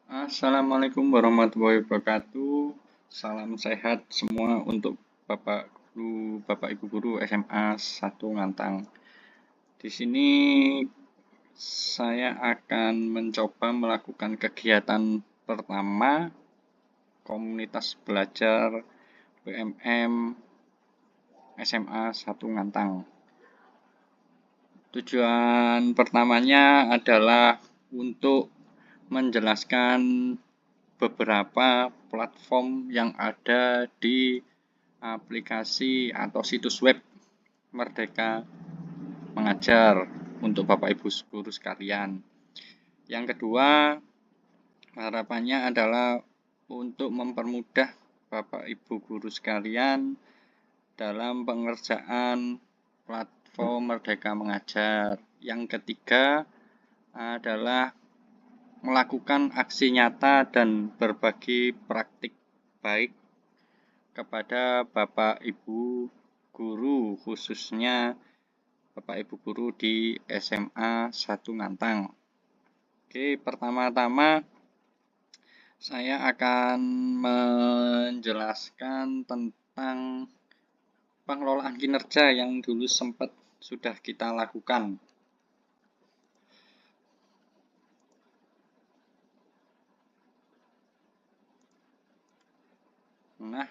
Assalamualaikum warahmatullahi wabarakatuh. Salam sehat semua untuk Bapak Guru, Bapak Ibu Guru SMA 1 Ngantang. Di sini saya akan mencoba melakukan kegiatan pertama komunitas belajar BMM SMA 1 Ngantang. Tujuan pertamanya adalah untuk menjelaskan beberapa platform yang ada di aplikasi atau situs web Merdeka Mengajar untuk Bapak Ibu guru sekalian. Yang kedua, harapannya adalah untuk mempermudah Bapak Ibu guru sekalian dalam pengerjaan platform Merdeka Mengajar. Yang ketiga adalah melakukan aksi nyata dan berbagi praktik baik kepada Bapak Ibu guru, khususnya Bapak Ibu guru di SMA 1 Ngantang. Oke, pertama-tama saya akan menjelaskan tentang pengelolaan kinerja yang dulu sempat sudah kita lakukan. Nah,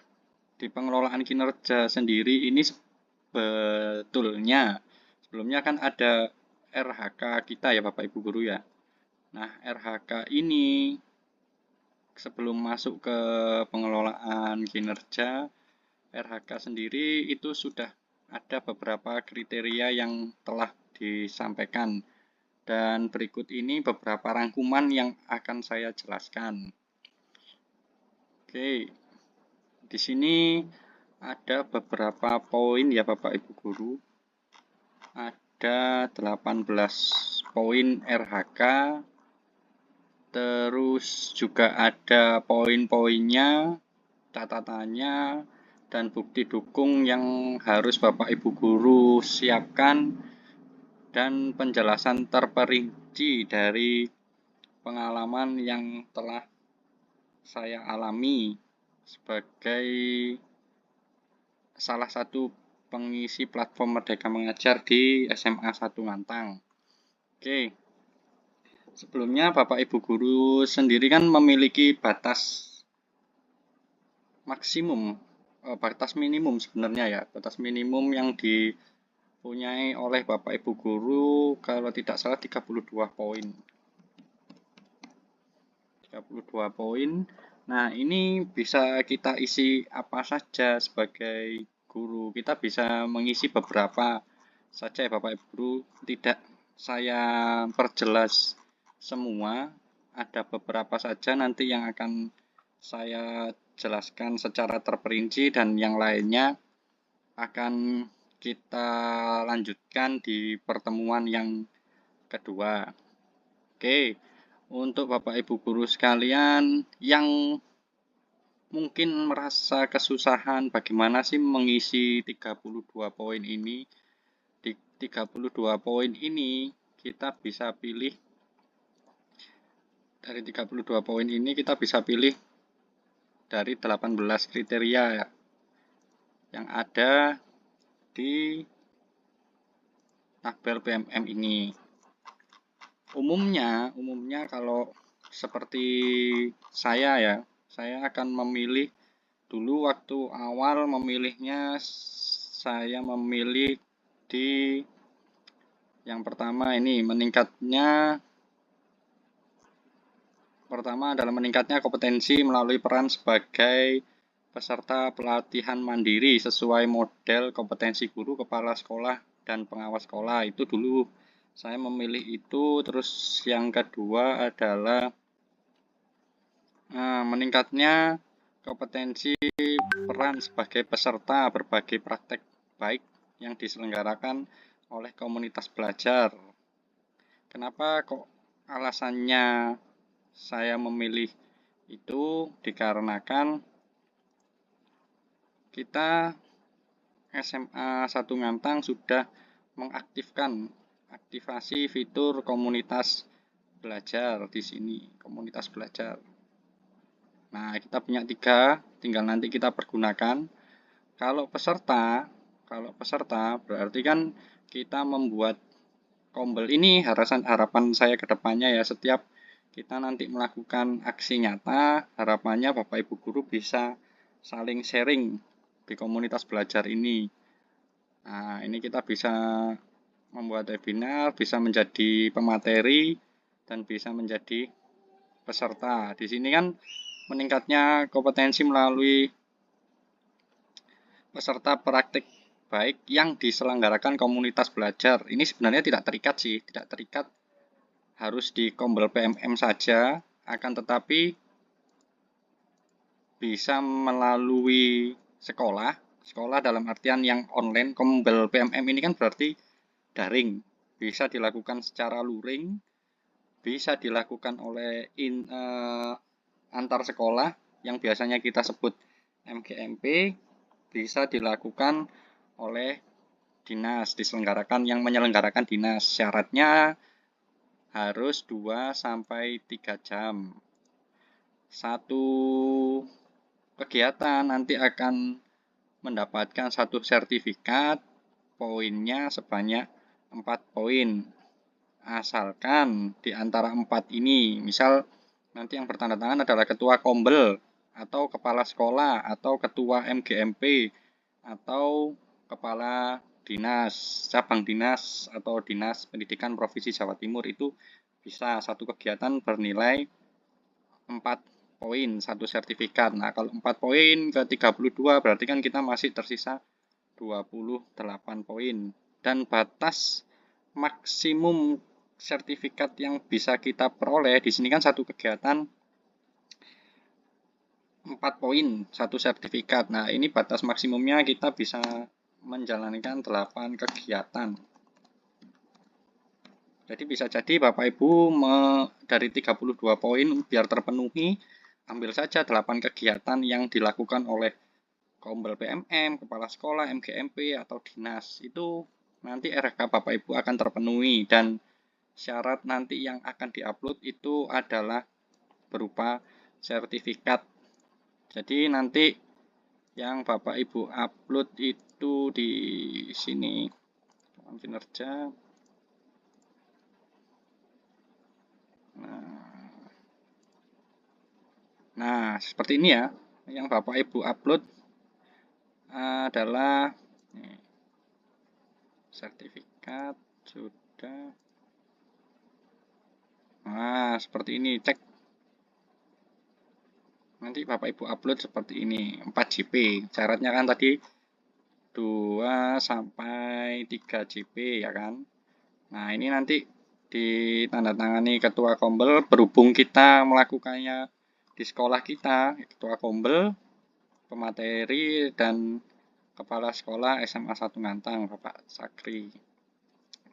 di pengelolaan kinerja sendiri ini sebelumnya kan ada RHK kita ya Bapak Ibu guru ya. Nah, RHK ini sebelum masuk ke pengelolaan kinerja, RHK sendiri itu sudah ada beberapa kriteria yang telah disampaikan. Dan berikut ini beberapa rangkuman yang akan saya jelaskan. Oke, di sini ada beberapa poin ya Bapak Ibu guru. Ada 18 poin RHK. Terus juga ada poin-poinnya, catatannya, dan bukti dukung yang harus Bapak Ibu guru siapkan, dan penjelasan terperinci dari pengalaman yang telah saya alami sebagai salah satu pengisi platform Merdeka Mengajar di SMA 1 Ngantang. Oke, sebelumnya Bapak Ibu guru sendiri kan memiliki batas maksimum, batas minimum sebenarnya ya, batas minimum yang dipunyai oleh Bapak Ibu guru kalau tidak salah 32 poin. 32 poin. Nah, ini bisa kita isi apa saja sebagai guru. Kita bisa mengisi beberapa saja ya Bapak Ibu guru, tidak saya perjelas semua, ada beberapa saja nanti yang akan saya jelaskan secara terperinci dan yang lainnya akan kita lanjutkan di pertemuan yang kedua. Oke, untuk Bapak Ibu guru sekalian yang mungkin merasa kesusahan bagaimana sih mengisi 32 poin ini. Di 32 poin ini kita bisa pilih, dari 32 poin ini kita bisa pilih dari 18 kriteria yang ada di tabel BMM ini. Umumnya kalau seperti saya ya, saya akan memilih dulu waktu awal memilihnya, saya memilih di yang pertama ini adalah meningkatnya kompetensi melalui peran sebagai peserta pelatihan mandiri sesuai model kompetensi guru, kepala sekolah, dan pengawas sekolah. Itu dulu saya memilih itu. Terus yang kedua adalah meningkatnya kompetensi peran sebagai peserta berbagai praktek baik yang diselenggarakan oleh komunitas belajar. Kenapa kok alasannya saya memilih itu? Dikarenakan kita SMA 1 Ngantang sudah mengaktifkan aktivasi fitur komunitas belajar di sini, komunitas belajar. Nah, kita punya 3, tinggal nanti kita pergunakan. Kalau peserta berarti kan kita membuat Kombel ini harapan saya ke depannya ya, setiap kita nanti melakukan aksi nyata, harapannya Bapak Ibu guru bisa saling sharing di komunitas belajar ini. Nah, ini kita bisa membuat webinar, bisa menjadi pemateri, dan bisa menjadi peserta. Di sini kan meningkatnya kompetensi melalui peserta praktik baik yang diselenggarakan komunitas belajar. Ini sebenarnya tidak terikat sih, tidak terikat harus di Kombel PMM saja, akan tetapi bisa melalui sekolah. Sekolah dalam artian yang online. Kombel PMM ini kan berarti daring, bisa dilakukan secara luring, bisa dilakukan oleh antar sekolah yang biasanya kita sebut MGMP, bisa dilakukan oleh dinas, yang menyelenggarakan dinas. Syaratnya harus 2-3 jam. Satu kegiatan nanti akan mendapatkan satu sertifikat, poinnya sebanyak 4 poin. Asalkan di antara 4 ini, misal nanti yang bertanda tangan adalah ketua Kombel, atau kepala sekolah, atau ketua MGMP, atau kepala dinas, cabang dinas, atau dinas pendidikan Provinsi Jawa Timur, itu bisa satu kegiatan bernilai 4 poin, satu sertifikat. Nah, kalau 4 poin ke 32 berarti kan kita masih tersisa 28 poin. Dan batas maksimum sertifikat yang bisa kita peroleh di sini kan satu kegiatan 4 poin, satu sertifikat. Nah, ini batas maksimumnya kita bisa menjalankan 8 kegiatan. Jadi bisa jadi Bapak Ibu dari 32 poin biar terpenuhi, ambil saja 8 kegiatan yang dilakukan oleh Kombel PMM, kepala sekolah, MGMP, atau dinas. Itu nanti RK Bapak Ibu akan terpenuhi, dan syarat nanti yang akan diupload itu adalah berupa sertifikat. Jadi nanti yang Bapak Ibu upload itu di sini kinerja. Nah, seperti ini ya. Yang Bapak Ibu upload adalah sertifikat sudah. Nah, seperti ini. Cek. Nanti Bapak Ibu upload seperti ini. 4 JP. Syaratnya kan tadi 2-3 JP ya kan. Nah, ini nanti ditandatangani ketua Kombel, berhubung kita melakukannya di sekolah kita, ketua Kombel, pemateri, dan kepala sekolah SMA 1 Ngantang, Bapak Sakri.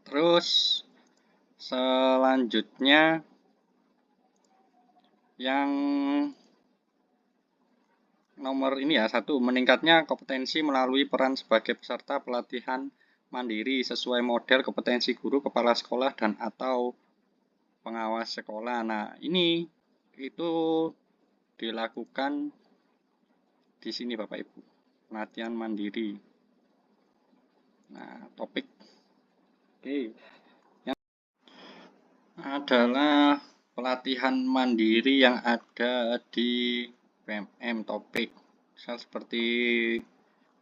Terus selanjutnya yang nomor ini ya, 1, meningkatnya kompetensi melalui peran sebagai peserta pelatihan mandiri sesuai model kompetensi guru, kepala sekolah, dan atau pengawas sekolah. Nah, ini itu dilakukan di sini Bapak Ibu, pelatihan mandiri. Nah, topik yang adalah pelatihan mandiri yang ada di PMM topik. Misal seperti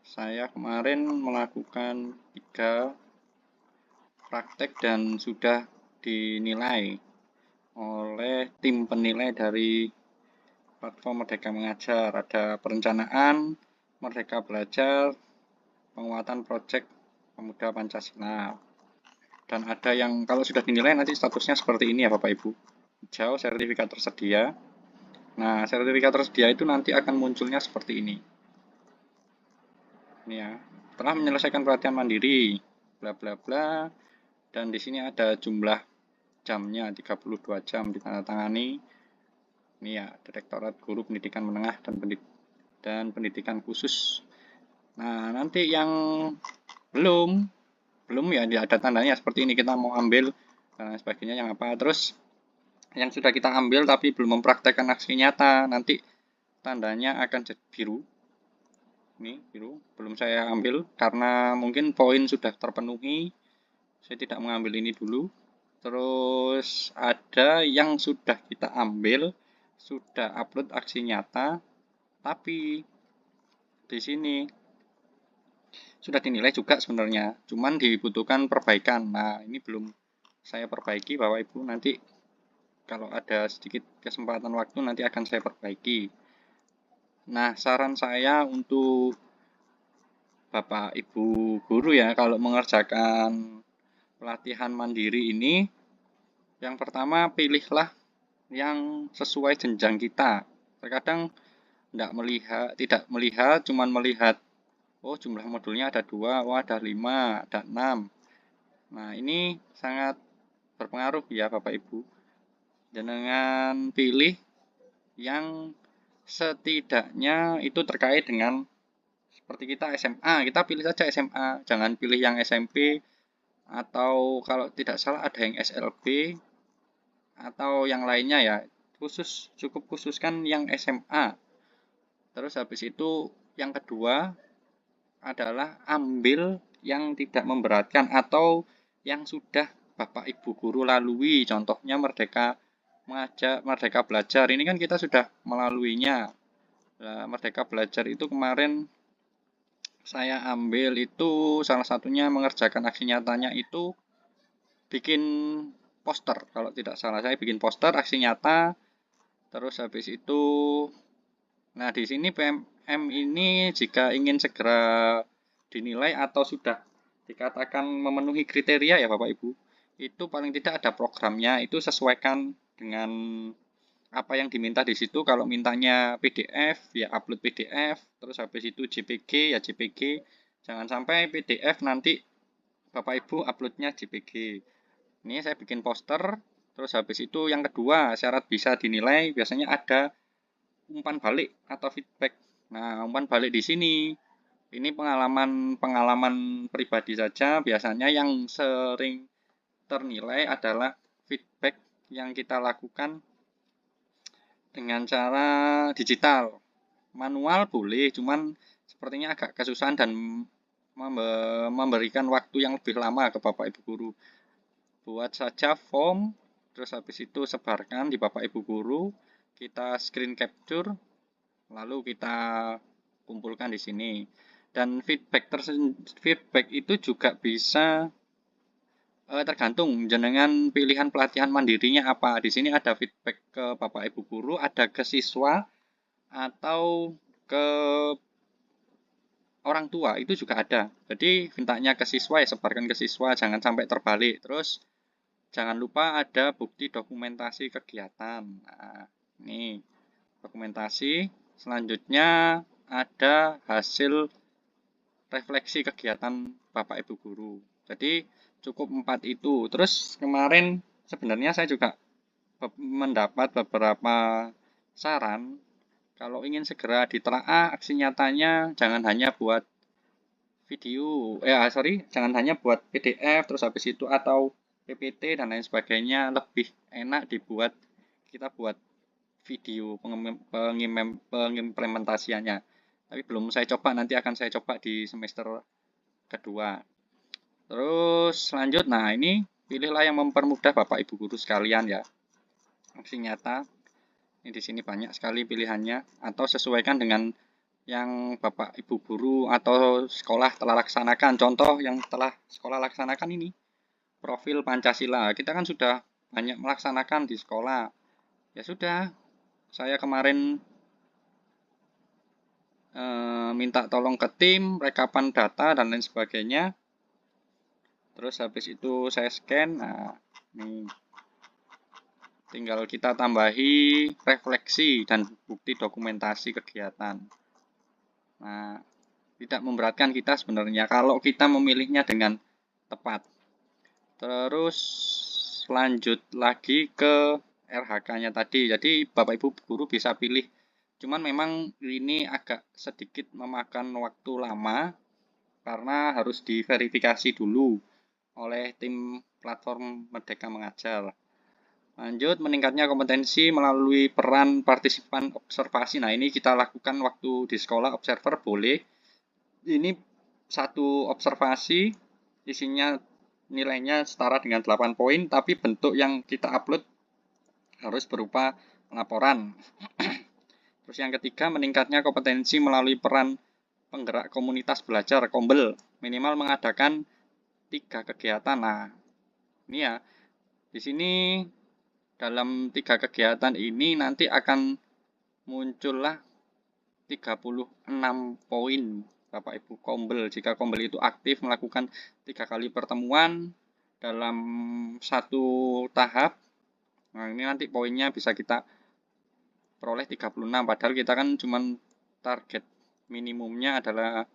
saya kemarin melakukan 3 praktek dan sudah dinilai oleh tim penilai dari platform Merdeka Mengajar. Ada perencanaan, Merdeka Belajar, penguatan proyek Pemuda Pancasila. Dan ada yang kalau sudah dinilai nanti statusnya seperti ini ya Bapak Ibu. Hijau sertifikat tersedia. Nah, sertifikat tersedia itu nanti akan munculnya seperti ini. Ini ya. Telah menyelesaikan pelatihan mandiri, bla bla bla. Dan di sini ada jumlah jamnya 32 jam ditandatangani. Ini ya, Direktorat Guru Pendidikan Menengah dan Pendidikan Khusus. Nah, nanti yang belum ya ada tandanya seperti ini, kita mau ambil dan sebagainya yang apa. Terus yang sudah kita ambil tapi belum mempraktekkan aksi nyata, nanti tandanya akan jadi biru. Ini biru, belum saya ambil karena mungkin poin sudah terpenuhi. Saya tidak mengambil ini dulu. Terus ada yang sudah kita ambil, sudah upload aksi nyata, tapi di sini sudah dinilai juga sebenarnya, cuman dibutuhkan perbaikan. Nah, ini belum saya perbaiki Bapak Ibu, nanti kalau ada sedikit kesempatan waktu nanti akan saya perbaiki. Nah, saran saya untuk Bapak Ibu guru ya, kalau mengerjakan pelatihan mandiri ini, yang pertama pilihlah yang sesuai jenjang kita. Terkadang tidak melihat, cuman melihat, oh jumlah modulnya ada 2, oh ada 5, ada 6. Nah, ini sangat berpengaruh ya Bapak Ibu. Dengan pilih yang setidaknya itu terkait dengan seperti kita SMA, kita pilih saja SMA, jangan pilih yang SMP atau kalau tidak salah ada yang SLB atau yang lainnya ya. Cukup khususkan yang SMA. Terus habis itu yang kedua adalah ambil yang tidak memberatkan atau yang sudah Bapak Ibu guru lalui. Contohnya Merdeka Mengajar, Merdeka Belajar. Ini kan kita sudah melaluinya. Nah, Merdeka Belajar itu kemarin saya ambil itu salah satunya mengerjakan aksi nyatanya itu bikin poster. Kalau tidak salah saya bikin poster aksi nyata. Terus habis itu, nah di sini PMM ini jika ingin segera dinilai atau sudah dikatakan memenuhi kriteria ya Bapak Ibu, itu paling tidak ada programnya, itu sesuaikan dengan apa yang diminta di situ. Kalau mintanya PDF ya upload PDF, terus habis itu JPG ya JPG. Jangan sampai PDF nanti Bapak Ibu uploadnya JPG. Ini saya bikin poster, terus habis itu yang kedua syarat bisa dinilai biasanya ada umpan balik atau feedback. Nah, umpan balik di sini ini pengalaman pribadi saja, biasanya yang sering ternilai adalah feedback yang kita lakukan dengan cara digital. Manual boleh, cuman sepertinya agak kesusahan dan memberikan waktu yang lebih lama ke Bapak Ibu guru. Buat saja form, terus habis itu sebarkan di Bapak Ibu guru, kita screen capture, lalu kita kumpulkan di sini. Dan feedback itu juga bisa tergantung jenengan pilihan pelatihan mandirinya apa. Di sini ada feedback ke Bapak Ibu guru, ada ke siswa atau ke orang tua itu juga ada. Jadi mintanya ke siswa ya sebarkan ke siswa, jangan sampai terbalik. Terus jangan lupa ada bukti dokumentasi kegiatan. Nah, ini dokumentasi. Selanjutnya ada hasil refleksi kegiatan Bapak Ibu guru. Jadi cukup 4 itu. Terus kemarin sebenarnya saya juga mendapat beberapa saran. Kalau ingin segera ditelaah aksi nyatanya, jangan hanya buat video, jangan hanya buat PDF terus habis itu atau PPT dan lain sebagainya. Lebih enak dibuat, kita buat video pengimplementasiannya. Tapi belum saya coba, nanti akan saya coba di semester kedua. Terus lanjut, nah ini pilihlah yang mempermudah Bapak Ibu guru sekalian ya. Aksi nyata, ini di sini banyak sekali pilihannya, atau sesuaikan dengan yang Bapak Ibu guru atau sekolah telah laksanakan. Contoh yang telah sekolah laksanakan ini, profil Pancasila. Kita kan sudah banyak melaksanakan di sekolah. Ya sudah, saya kemarin minta tolong ke tim, rekapan data dan lain sebagainya. Terus habis itu saya scan, nah ini tinggal kita tambahi refleksi dan bukti dokumentasi kegiatan. Nah, tidak memberatkan kita sebenarnya kalau kita memilihnya dengan tepat. Terus lanjut lagi ke RHK-nya tadi. Jadi Bapak Ibu guru bisa pilih. Cuman memang ini agak sedikit memakan waktu lama karena harus diverifikasi dulu oleh tim platform Merdeka Mengajar. Lanjut, meningkatnya kompetensi melalui peran partisipan observasi. Nah, ini kita lakukan waktu di sekolah, observer boleh. Ini satu observasi, isinya nilainya setara dengan 8 poin, tapi bentuk yang kita upload harus berupa laporan. Terus yang ketiga, meningkatnya kompetensi melalui peran penggerak komunitas belajar, Kombel. Minimal mengadakan 3 kegiatan. Nah, ini ya, di sini dalam 3 kegiatan ini nanti akan muncullah 36 poin Bapak Ibu Kombel. Jika Kombel itu aktif melakukan 3 kali pertemuan dalam satu tahap, nah ini nanti poinnya bisa kita peroleh 36, padahal kita kan cuma target minimumnya adalah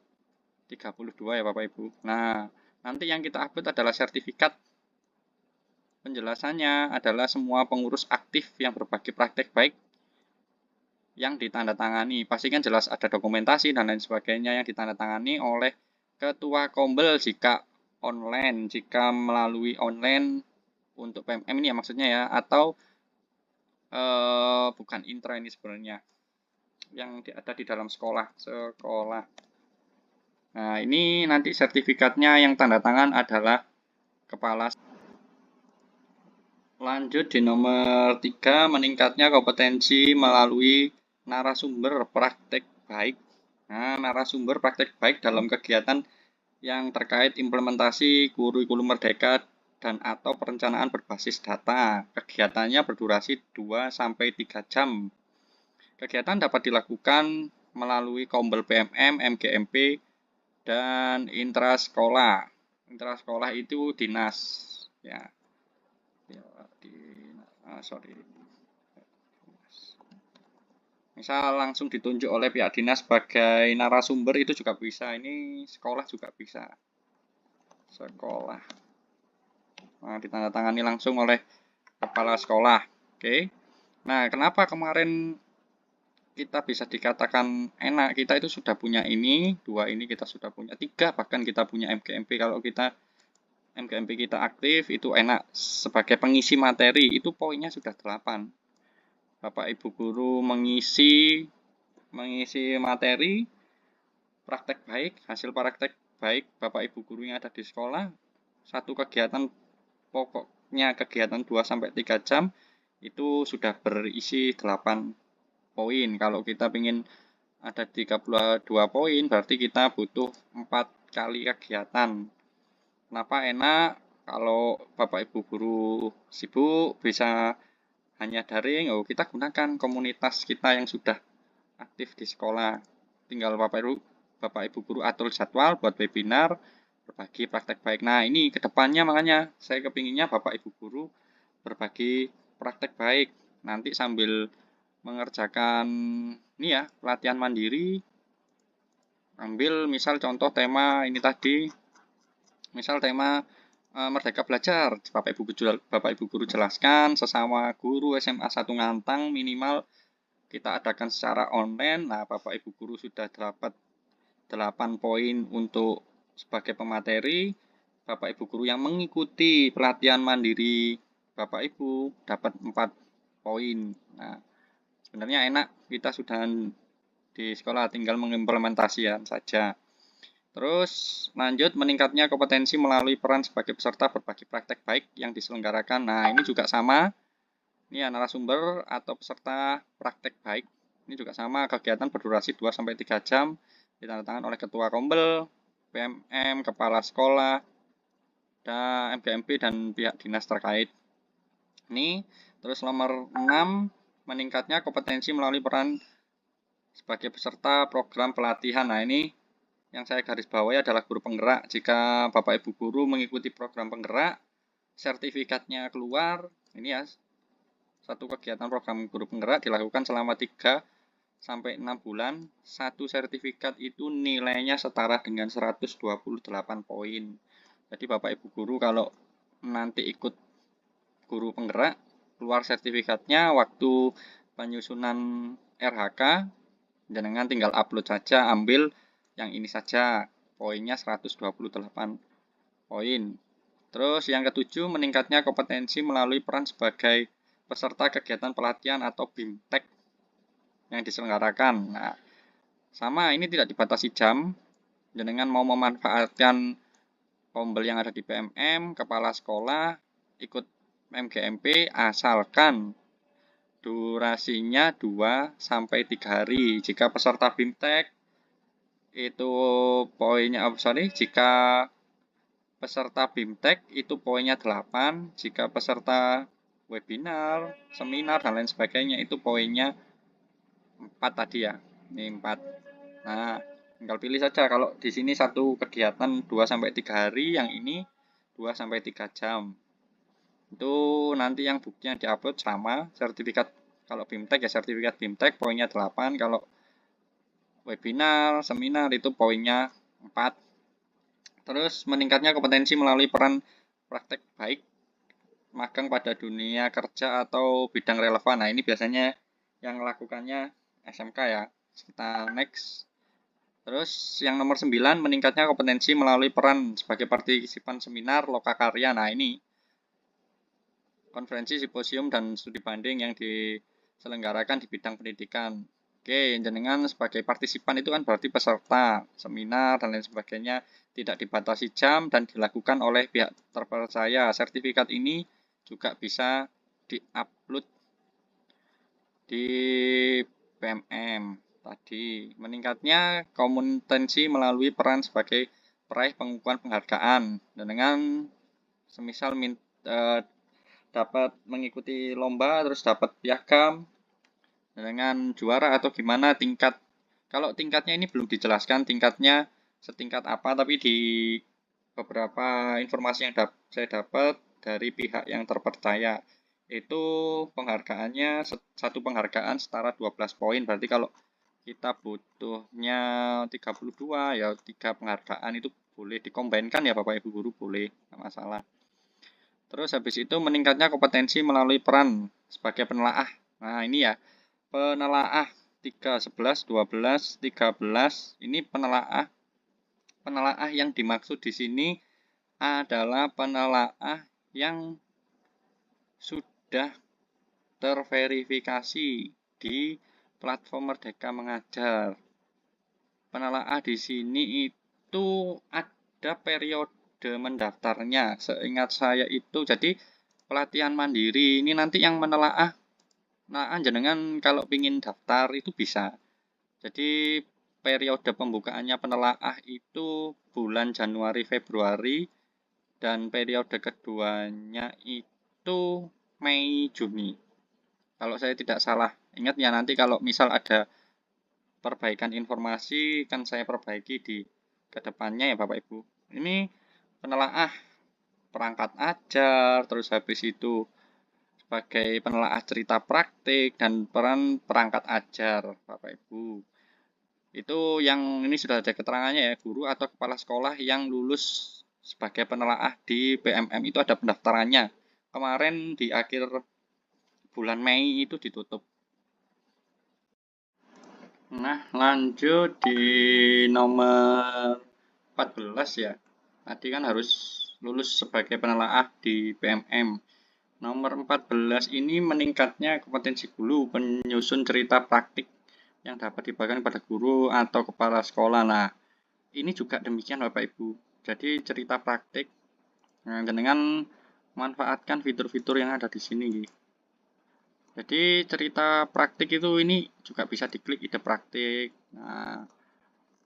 32 ya Bapak Ibu. Nah, nanti yang kita upload adalah sertifikat. Penjelasannya adalah semua pengurus aktif yang berbagi praktek baik yang ditandatangani. Pastikan jelas ada dokumentasi dan lain sebagainya yang ditandatangani oleh Ketua Kombel jika online, jika melalui online untuk PMM ini ya maksudnya ya, atau bukan intra ini sebenarnya, yang ada di dalam sekolah. Nah, ini nanti sertifikatnya yang tanda tangan adalah kepala. Lanjut di nomor 3, meningkatnya kompetensi melalui narasumber praktek baik. Nah, narasumber praktek baik dalam kegiatan yang terkait implementasi kurikulum merdeka dan atau perencanaan berbasis data. Kegiatannya berdurasi 2-3 jam. Kegiatan dapat dilakukan melalui Kombel PMM, MGMP, dan intrasekolah. Intrasekolah itu dinas, ya. Misal langsung ditunjuk oleh pihak dinas sebagai narasumber itu juga bisa. Ini sekolah juga bisa. Sekolah. Nah, ditandatangani langsung oleh kepala sekolah. Oke. Nah, kenapa kemarin kita bisa dikatakan enak? Kita itu sudah punya ini, 2 ini kita sudah punya, 3 bahkan kita punya MGMP. Kalau kita MGMP kita aktif, itu enak. Sebagai pengisi materi, itu poinnya sudah 8. Bapak Ibu guru mengisi materi praktek baik, hasil praktek baik Bapak Ibu guru yang ada di sekolah. Satu kegiatan, pokoknya kegiatan 2-3 jam itu sudah berisi 8 poin. Kalau kita ingin ada 32 poin, berarti kita butuh 4 kali kegiatan. Kenapa enak? Kalau Bapak Ibu guru sibuk bisa hanya daring, kita gunakan komunitas kita yang sudah aktif di sekolah. Tinggal Bapak Ibu guru atur jadwal buat webinar, berbagi praktek baik. Nah, ini kedepannya makanya saya kepinginnya Bapak Ibu guru berbagi praktek baik. Nanti sambil mengerjakan ini ya, pelatihan mandiri, ambil misal contoh tema ini tadi, misal tema Merdeka Belajar. Bapak Ibu guru jelaskan sesama guru SMA 1 Ngantang minimal kita adakan secara online. Nah, Bapak Ibu guru sudah dapat 8 poin untuk sebagai pemateri. Bapak Ibu guru yang mengikuti pelatihan mandiri Bapak Ibu dapat 4 poin. Nah, sebenarnya enak, kita sudah di sekolah tinggal mengimplementasikan saja. Terus lanjut, meningkatnya kompetensi melalui peran sebagai peserta berbagi praktek baik yang diselenggarakan. Nah, ini juga sama. Ini ya, narasumber atau peserta praktek baik. Ini juga sama, kegiatan berdurasi 2-3 jam, ditandatangani oleh Ketua Kombel, PMM, Kepala Sekolah, dan MGMP dan pihak dinas terkait. Ini terus nomor 6, meningkatnya kompetensi melalui peran sebagai peserta program pelatihan. Nah, ini yang saya garis bawahi adalah guru penggerak. Jika Bapak Ibu guru mengikuti program penggerak, sertifikatnya keluar. Ini ya, satu kegiatan program guru penggerak dilakukan selama 3-6 bulan. Satu sertifikat itu nilainya setara dengan 128 poin. Jadi Bapak Ibu guru kalau nanti ikut guru penggerak, keluar sertifikatnya waktu penyusunan RHK, jenengan tinggal upload saja, ambil yang ini saja, poinnya 128 poin. Terus yang ketujuh, meningkatnya kompetensi melalui peran sebagai peserta kegiatan pelatihan atau BIMTEK yang diselenggarakan. Nah, sama ini tidak dibatasi jam. Jenengan mau memanfaatkan pembel yang ada di PMM, kepala sekolah, ikut MGMP, asalkan durasinya 2-3 hari. Jika peserta BIMTEK itu poinnya, jika peserta BIMTEK itu poinnya 8, jika peserta webinar, seminar, dan lain sebagainya itu poinnya 4 tadi ya. Ini 4. Nah, tinggal pilih saja. Kalau di sini satu kegiatan 2-3 hari, yang ini 2-3 jam. Itu nanti yang buktinya diupload sama, sertifikat kalau BIMTEK ya sertifikat BIMTEK poinnya 8, kalau webinar, seminar itu poinnya 4. Terus meningkatnya kompetensi melalui peran praktek baik, magang pada dunia kerja atau bidang relevan. Nah, ini biasanya yang melakukannya SMK ya. Kita next. Terus yang nomor 9, meningkatnya kompetensi melalui peran sebagai partisipan seminar, lokakarya. Nah, ini konferensi, simposium, dan studi banding yang diselenggarakan di bidang pendidikan. Oke, jenengan sebagai partisipan itu kan berarti peserta seminar dan lain sebagainya, tidak dibatasi jam dan dilakukan oleh pihak terpercaya. Sertifikat ini juga bisa diupload di PMM tadi. Meningkatnya kompetensi melalui peran sebagai peraih pengukuhan penghargaan. Dengan semisal dapat mengikuti lomba, terus dapat piagam dengan juara atau gimana tingkat. Kalau tingkatnya ini belum dijelaskan tingkatnya setingkat apa, tapi di beberapa informasi yang saya dapat dari pihak yang terpercaya itu penghargaannya, satu penghargaan setara 12 poin. Berarti kalau kita butuhnya 32 ya 3 penghargaan itu boleh dikombinkan ya Bapak Ibu guru, boleh, nggak masalah. Terus habis itu meningkatnya kompetensi melalui peran sebagai penelaah. Nah, ini ya, penelaah 3, 11, 12, 13. Ini penelaah yang dimaksud di sini adalah penelaah yang sudah terverifikasi di platform Merdeka Mengajar. Penelaah di sini itu ada periode mendaftarnya. Seingat saya itu, jadi pelatihan mandiri ini nanti yang menelaah. Nah, jenengan kalau ingin daftar itu bisa. Jadi periode pembukaannya penelaah itu bulan Januari Februari, dan periode keduanya itu Mei Juni. Kalau saya tidak salah. Ingat ya, nanti kalau misal ada perbaikan informasi kan saya perbaiki di kedepannya ya Bapak Ibu. Ini penelaah perangkat ajar, terus habis itu sebagai penelaah cerita praktik dan peran perangkat ajar Bapak Ibu. Itu yang ini sudah ada keterangannya ya, guru atau kepala sekolah yang lulus sebagai penelaah di PMM itu ada pendaftarannya. Kemarin di akhir bulan Mei itu ditutup. Nah, lanjut di nomor 14 ya. Tadi kan harus lulus sebagai penelaah di PMM. Nomor 14 ini meningkatnya kompetensi guru penyusun cerita praktik yang dapat dibagikan pada guru atau kepala sekolah. Nah, ini juga demikian Bapak Ibu. Jadi cerita praktik, nah, dengan manfaatkan fitur-fitur yang ada di sini. Jadi cerita praktik itu ini juga bisa diklik ide praktik. Nah,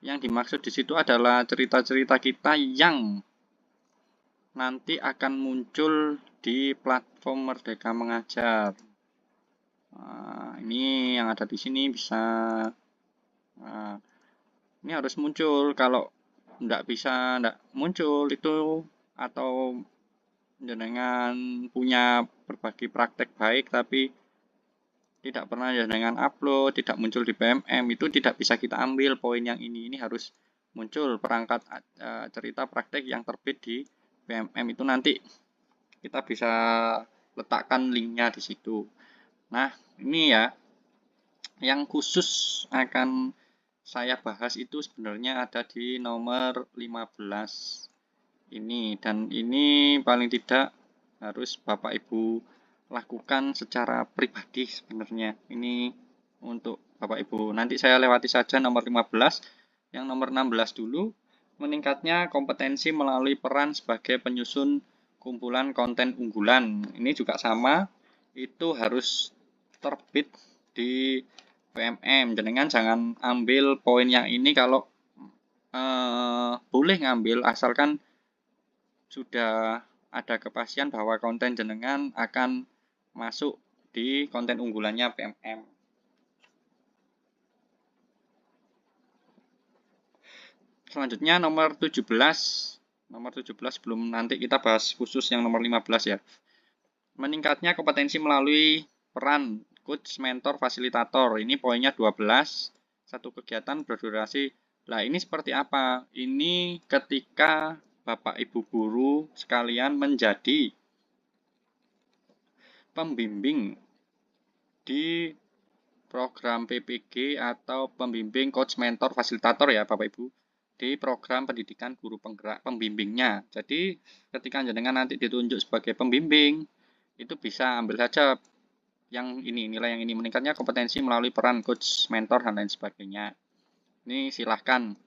yang dimaksud di situ adalah cerita-cerita kita yang nanti akan muncul di platform Merdeka Mengajar. Nah, ini yang ada di sini bisa. Nah, ini harus muncul. Kalau tidak bisa, tidak muncul itu, atau jenengan punya berbagai praktek baik tapi tidak pernah jenengan upload, tidak muncul di PMM, itu tidak bisa kita ambil poin yang ini. Ini harus muncul perangkat cerita praktek yang terbit di PMM itu, nanti kita bisa letakkan linknya di situ. Nah, ini ya yang khusus akan saya bahas itu sebenarnya ada di nomor 15 ini, dan ini paling tidak harus Bapak Ibu lakukan secara pribadi sebenarnya. Ini untuk Bapak Ibu. Nanti saya lewati saja nomor 15. Yang nomor 16 dulu, meningkatnya kompetensi melalui peran sebagai penyusun kumpulan konten unggulan. Ini juga sama, itu harus terbit di PMM. Jenengan jangan ambil poin yang ini kalau boleh ngambil asalkan sudah ada kepastian bahwa konten jenengan akan masuk di konten unggulannya PMM. Selanjutnya nomor 17. Nomor 17 belum, nanti kita bahas khusus yang nomor 15 ya. Meningkatnya kompetensi melalui peran coach, mentor, fasilitator. Ini poinnya 12. Satu kegiatan berdurasi. Nah, ini seperti apa? Ini ketika Bapak Ibu guru sekalian menjadi pembimbing di program PPG atau pembimbing coach, mentor, fasilitator ya Bapak Ibu, di program pendidikan guru penggerak pembimbingnya. Jadi ketika jenengan nanti ditunjuk sebagai pembimbing, itu bisa ambil saja yang ini, nilai yang ini, meningkatnya kompetensi melalui peran coach, mentor, dan lain sebagainya. Ini silahkan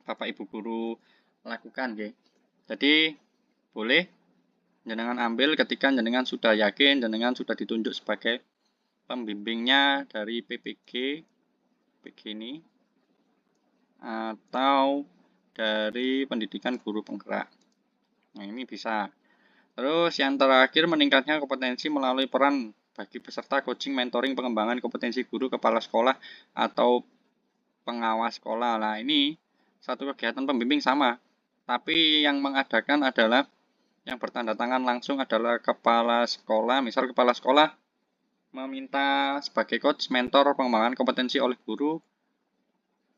Bapak Ibu guru lakukan ya. Jadi boleh jenengan ambil ketika jenengan sudah yakin, jenengan sudah ditunjuk sebagai pembimbingnya dari PPG ini atau dari pendidikan guru penggerak. Nah, ini bisa. Terus yang terakhir, meningkatnya kompetensi melalui peran bagi peserta coaching, mentoring, pengembangan kompetensi guru, kepala sekolah, atau pengawas sekolah. Nah, ini satu kegiatan pembimbing sama. Tapi yang mengadakan adalah, yang bertanda tangan langsung adalah kepala sekolah. Misal kepala sekolah meminta sebagai coach, mentor, pengembangan kompetensi oleh guru,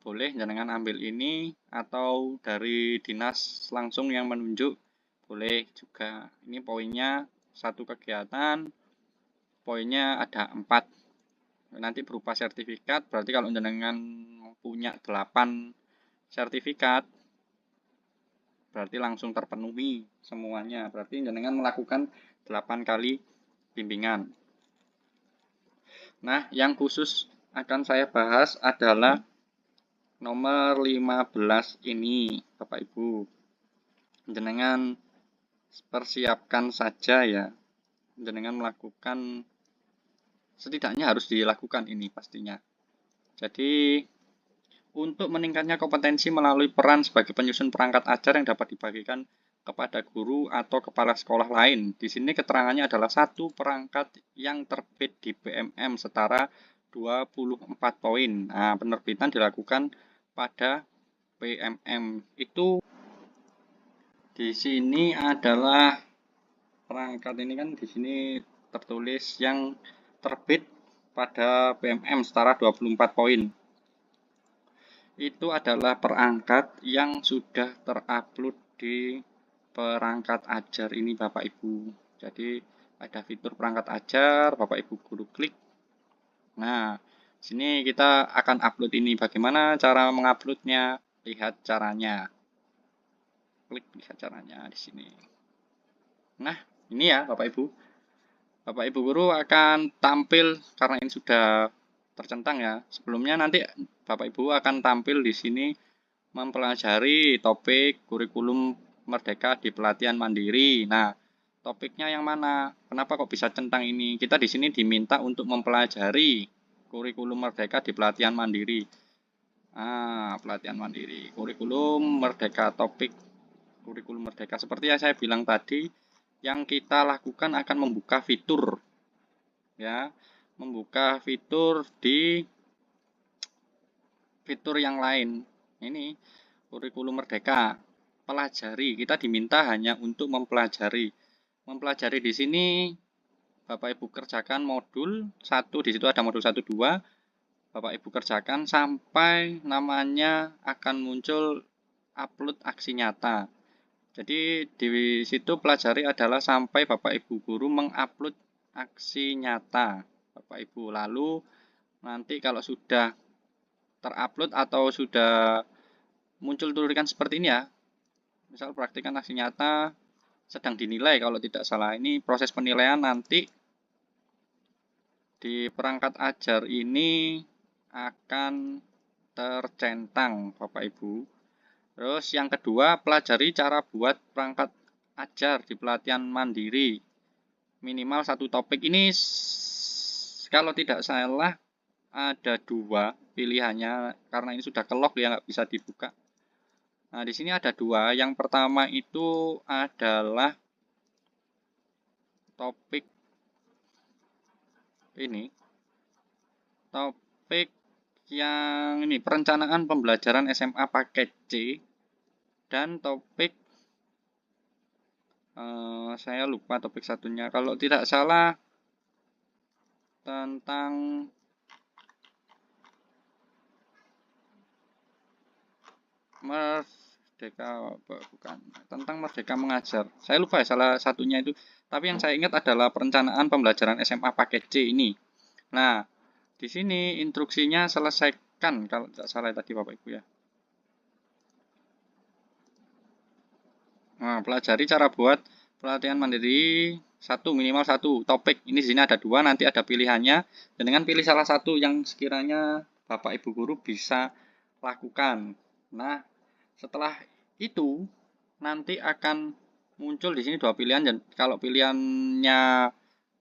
boleh jenengan ambil ini, atau dari dinas langsung yang menunjuk, boleh juga. Ini poinnya satu kegiatan, poinnya ada 4. Nanti berupa sertifikat, berarti kalau jenengan punya 8 sertifikat, berarti langsung terpenuhi semuanya. Berarti jenengan melakukan 8 kali bimbingan. Nah, yang khusus akan saya bahas adalah nomor 15 ini, Bapak Ibu. Jenengan persiapkan saja ya. Jenengan melakukan, setidaknya harus dilakukan ini pastinya. Jadi, untuk meningkatnya kompetensi melalui peran sebagai penyusun perangkat ajar yang dapat dibagikan kepada guru atau kepala sekolah lain. Di sini keterangannya adalah satu perangkat yang terbit di PMM setara 24 poin. Nah, penerbitan dilakukan pada PMM. Itu di sini adalah perangkat ini kan di sini tertulis yang terbit pada PMM setara 24 poin. Itu adalah perangkat yang sudah terupload di perangkat ajar ini Bapak Ibu. Jadi ada fitur perangkat ajar, Bapak Ibu guru klik. Nah, sini kita akan upload ini. Bagaimana cara menguploadnya? Lihat caranya. Klik lihat caranya di sini. Nah, ini ya Bapak Ibu. Bapak Ibu guru akan tampil karena ini sudah tercentang ya. Sebelumnya nanti Bapak Ibu akan tampil di sini mempelajari topik kurikulum merdeka di pelatihan mandiri. Nah, topiknya yang mana? Kenapa kok bisa centang ini? Kita di sini diminta untuk mempelajari kurikulum merdeka di pelatihan mandiri. Pelatihan mandiri. Kurikulum merdeka, topik kurikulum merdeka. Seperti yang saya bilang tadi, yang kita lakukan akan membuka fitur. Ya, membuka fitur di fitur yang lain. Ini kurikulum merdeka, pelajari. Kita diminta hanya untuk mempelajari. Mempelajari di sini Bapak Ibu kerjakan modul 1, di situ ada modul 1 2. Bapak Ibu kerjakan sampai namanya akan muncul upload aksi nyata. Jadi di situ pelajari adalah sampai Bapak Ibu guru mengupload aksi nyata. Bapak Ibu lalu nanti kalau sudah terupload atau sudah muncul tulisan seperti ini ya, misal praktikan aksi nyata sedang dinilai kalau tidak salah. Ini proses penilaian nanti di perangkat ajar ini akan tercentang, Bapak Ibu. Terus yang kedua, pelajari cara buat perangkat ajar di pelatihan mandiri. Minimal satu topik ini, kalau tidak salah, ada dua pilihannya, karena ini sudah kelok ya nggak bisa dibuka. Nah, di sini ada dua. Yang pertama itu adalah topik ini, topik yang ini perencanaan pembelajaran SMA paket C, dan topik saya lupa topik satunya. Kalau tidak salah tentang merdeka, bukan, tentang merdeka mengajar. Saya lupa ya salah satunya itu. Tapi yang saya ingat adalah perencanaan pembelajaran SMA paket C ini. Nah, di sini instruksinya selesaikan kalau tidak salah tadi Bapak Ibu ya. Nah, pelajari cara buat pelatihan mandiri minimal satu topik. Ini di sini ada dua, nanti ada pilihannya. Dan dengan pilih salah satu yang sekiranya Bapak Ibu guru bisa lakukan. Nah, setelah itu nanti akan muncul di sini dua pilihan. Dan kalau pilihannya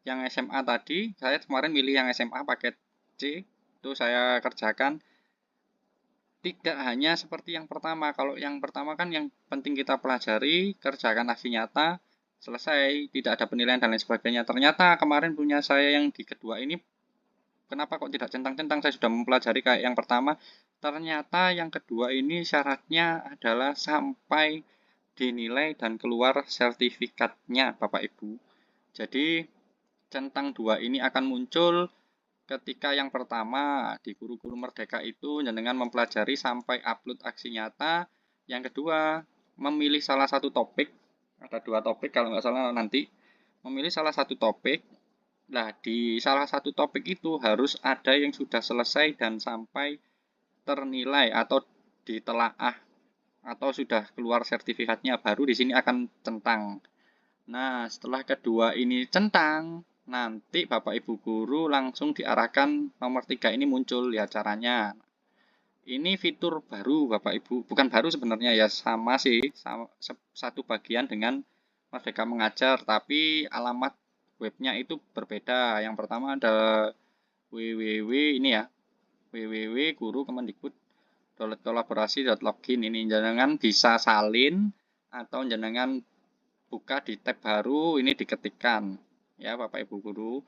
yang SMA tadi, saya kemarin milih yang SMA paket C, itu saya kerjakan. Tidak hanya seperti yang pertama. Kalau yang pertama kan yang penting kita pelajari, kerjakan aksi nyata, selesai, tidak ada penilaian dan lain sebagainya. Ternyata kemarin punya saya yang di kedua ini, kenapa kok tidak centang-centang, saya sudah mempelajari kayak yang pertama. Ternyata yang kedua ini syaratnya adalah sampai dinilai dan keluar sertifikatnya Bapak Ibu. Jadi centang dua ini akan muncul ketika yang pertama di Guru-Guru Merdeka itu dengan mempelajari sampai upload aksi nyata. Yang kedua, memilih salah satu topik. Ada dua topik kalau nggak salah nanti. Memilih salah satu topik. Nah, di salah satu topik itu harus ada yang sudah selesai dan sampai ternilai atau ditelaah atau sudah keluar sertifikatnya, baru di sini akan centang. Nah, setelah kedua ini centang, nanti Bapak Ibu guru langsung diarahkan nomor 3 ini muncul ya caranya. Ini fitur baru Bapak Ibu, bukan baru sebenarnya ya, sama sih, sama, satu bagian dengan Merdeka Mengajar, tapi alamat webnya itu berbeda. Yang pertama ada www ini ya, www.guru-kemendikbud.kolaborasi.login. Ini jenengan bisa salin atau jenengan buka di tab baru, ini diketikkan ya Bapak Ibu guru.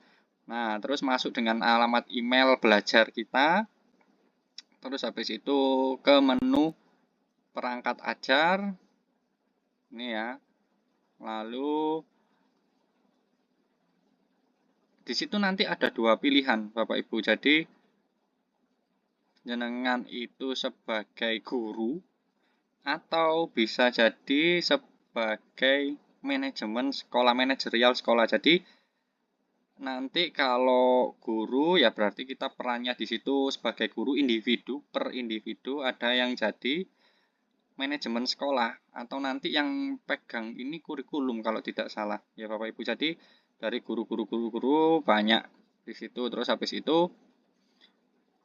Nah, terus masuk dengan alamat email belajar kita. Terus habis itu ke menu perangkat ajar. Ini ya. Lalu di situ nanti ada dua pilihan Bapak Ibu. Jadi jenengan itu sebagai guru atau bisa jadi sebagai manajemen sekolah, manajerial sekolah. Jadi nanti kalau guru ya berarti kita perannya di situ sebagai guru individu per individu, ada yang jadi manajemen sekolah atau nanti yang pegang ini kurikulum kalau tidak salah ya Bapak Ibu. Jadi dari guru-guru banyak di situ, terus habis itu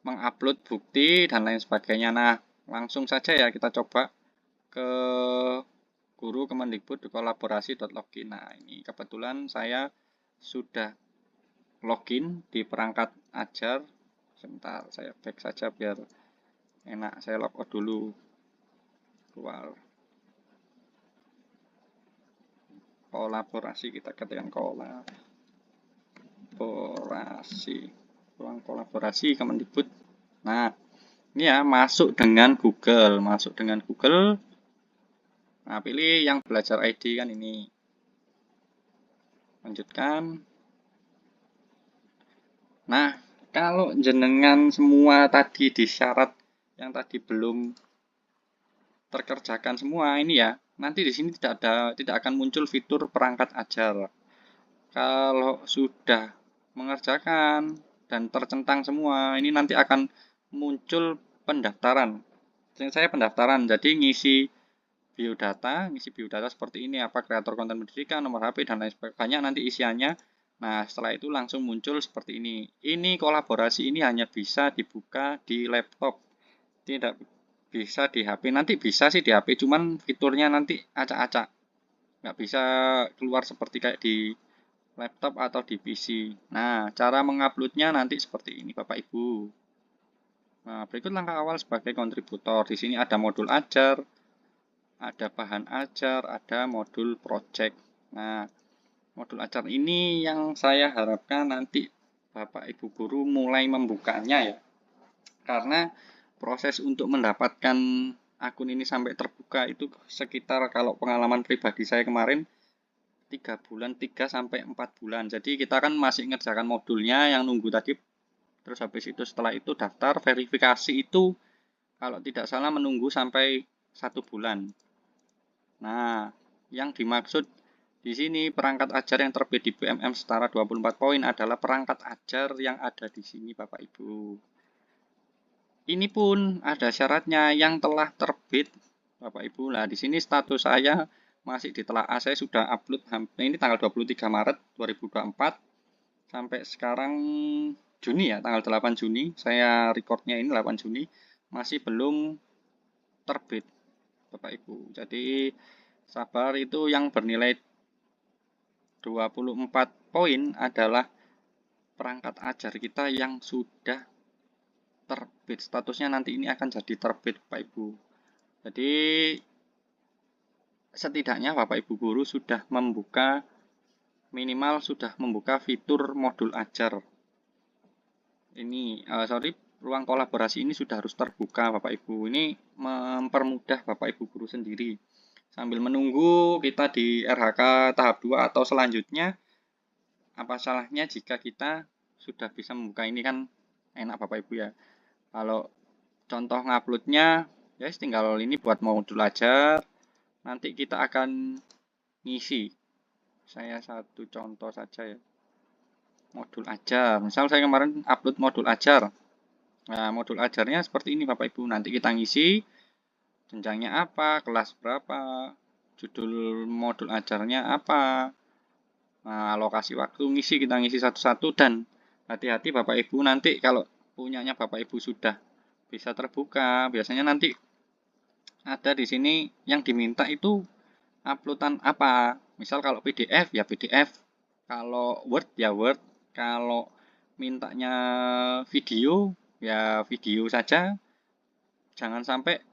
mengupload bukti dan lain sebagainya. Nah, langsung saja ya kita coba ke guru Kemendikbud kolaborasi.login. Nah, ini kebetulan saya sudah login di perangkat ajar. Sebentar, saya back saja biar enak. Saya logout dulu. Keluar. Kolaborasi, kita ketikkan kolaborasi. Ruang kolaborasi Kemendikbud. Nah, ini ya masuk dengan Google. Masuk dengan Google. Nah, pilih yang belajar ID kan ini. Lanjutkan. Nah, kalau jenengan semua tadi di syarat yang tadi belum terkerjakan semua ini ya, nanti di sini tidak akan muncul fitur perangkat ajar. Kalau sudah mengerjakan dan tercentang semua, ini nanti akan muncul pendaftaran. Saya pendaftaran, jadi ngisi biodata seperti ini, apa kreator konten pendidikan, nomor HP dan lain sebagainya, nanti isiannya. Nah, setelah itu langsung muncul seperti ini. Ini kolaborasi ini hanya bisa dibuka di laptop, tidak bisa di HP. Nanti bisa sih di HP, cuman fiturnya nanti acak-acak. Nggak bisa keluar seperti kayak di laptop atau di PC. Nah, cara menguploadnya nanti seperti ini, Bapak Ibu. Nah, berikut langkah awal sebagai kontributor. Di sini ada modul ajar, ada bahan ajar, ada modul project. Nah, modul ajar ini yang saya harapkan nanti Bapak Ibu guru mulai membukanya ya. Karena proses untuk mendapatkan akun ini sampai terbuka itu sekitar, kalau pengalaman pribadi saya kemarin, 3 bulan, 3 sampai 4 bulan. Jadi kita kan masih ngerjakan modulnya yang nunggu tadi. Terus habis itu setelah itu daftar verifikasi itu kalau tidak salah menunggu sampai 1 bulan. Nah, yang dimaksud di sini perangkat ajar yang terbit di BMM setara 24 poin adalah perangkat ajar yang ada di sini Bapak Ibu. Ini pun ada syaratnya yang telah terbit Bapak Ibu. Nah, di sini status saya masih ditelaah. Saya sudah upload ini tanggal 23 Maret 2024 sampai sekarang Juni ya, tanggal 8 Juni. Saya recordnya ini 8 Juni masih belum terbit Bapak Ibu. Jadi sabar, itu yang bernilai 24 poin adalah perangkat ajar kita yang sudah terbit. Statusnya nanti ini akan jadi terbit Bapak Ibu. Jadi setidaknya Bapak Ibu guru sudah membuka, minimal sudah membuka fitur modul ajar. Ini ruang kolaborasi ini sudah harus terbuka Bapak Ibu. Ini mempermudah Bapak Ibu guru sendiri. Sambil menunggu kita di RHK tahap 2 atau selanjutnya, apa salahnya jika kita sudah bisa membuka ini, kan enak Bapak Ibu ya. Kalau contoh nguploadnya, ya tinggal ini buat modul ajar. Nanti kita akan ngisi. Saya satu contoh saja ya. Modul ajar. Misal saya kemarin upload modul ajar. Nah, modul ajarnya seperti ini Bapak Ibu. Nanti kita ngisi jenjangnya apa, kelas berapa, judul modul ajarnya apa. Nah, alokasi waktu ngisi, kita ngisi satu-satu, dan hati-hati Bapak Ibu nanti kalau punyanya Bapak Ibu sudah bisa terbuka, biasanya nanti ada di sini yang diminta itu uploadan apa. Misal kalau PDF ya PDF, kalau Word ya Word, kalau mintanya video ya video saja. Jangan sampai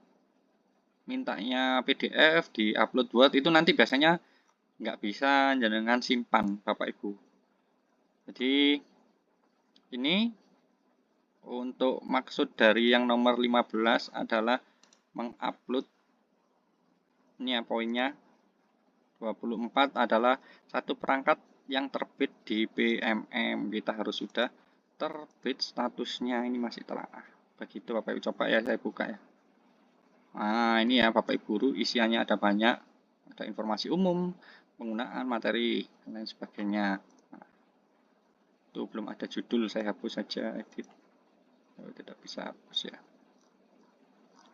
mintanya PDF di upload Word, itu nanti biasanya nggak bisa jenengan simpan Bapak Ibu. Jadi ini untuk maksud dari yang nomor 15 adalah mengupload, ini ya poinnya 24 adalah satu perangkat yang terbit di BMM. Kita harus sudah terbit statusnya, ini masih telaah. Begitu Bapak Ibu, coba ya saya buka ya. Nah, ini ya Bapak Ibu guru, isiannya ada banyak. Ada informasi umum, penggunaan materi, dan lain sebagainya. Nah, itu belum ada judul, saya hapus saja, edit. Tidak bisa hapus ya.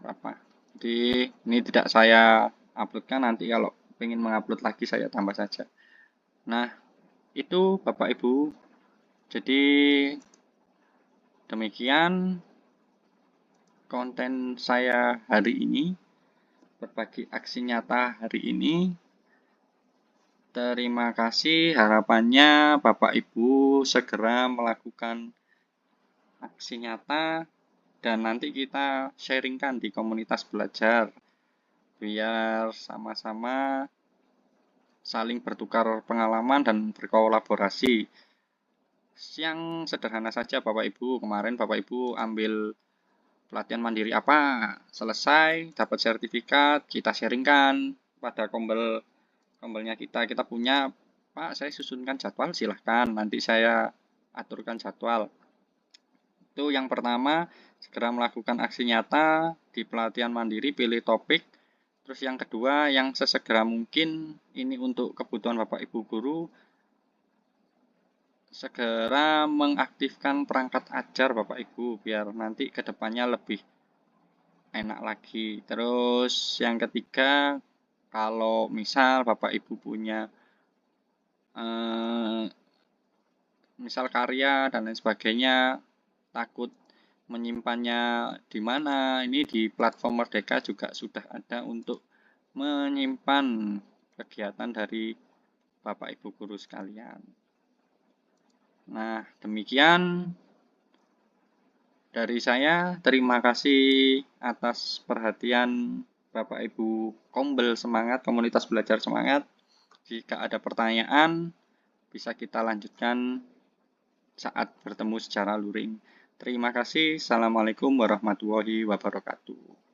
Apa? Jadi ini tidak saya uploadkan, nanti kalau ingin mengupload lagi saya tambah saja. Nah, itu Bapak Ibu. Jadi demikian konten saya hari ini, berbagi aksi nyata hari ini. Terima kasih, harapannya Bapak Ibu segera melakukan aksi nyata dan nanti kita sharingkan di komunitas belajar biar sama-sama saling bertukar pengalaman dan berkolaborasi. Yang sederhana saja Bapak Ibu, kemarin Bapak Ibu ambil pelatihan mandiri apa, selesai dapat sertifikat, kita sharingkan pada kombelnya kita punya, Pak saya susunkan jadwal, silahkan nanti saya aturkan jadwal. Itu yang pertama, segera melakukan aksi nyata di pelatihan mandiri, pilih topik. Terus yang kedua, yang sesegera mungkin, ini untuk kebutuhan Bapak Ibu guru, segera mengaktifkan perangkat ajar Bapak Ibu, biar nanti kedepannya lebih enak lagi. Terus yang ketiga, kalau misal Bapak Ibu punya misal karya dan lain sebagainya, takut menyimpannya di mana, ini di platform Merdeka juga sudah ada untuk menyimpan kegiatan dari Bapak Ibu guru sekalian. Nah, demikian dari saya. Terima kasih atas perhatian Bapak Ibu Kombel Semangat, Komunitas Belajar Semangat. Jika ada pertanyaan, bisa kita lanjutkan saat bertemu secara luring. Terima kasih. Assalamualaikum warahmatullahi wabarakatuh.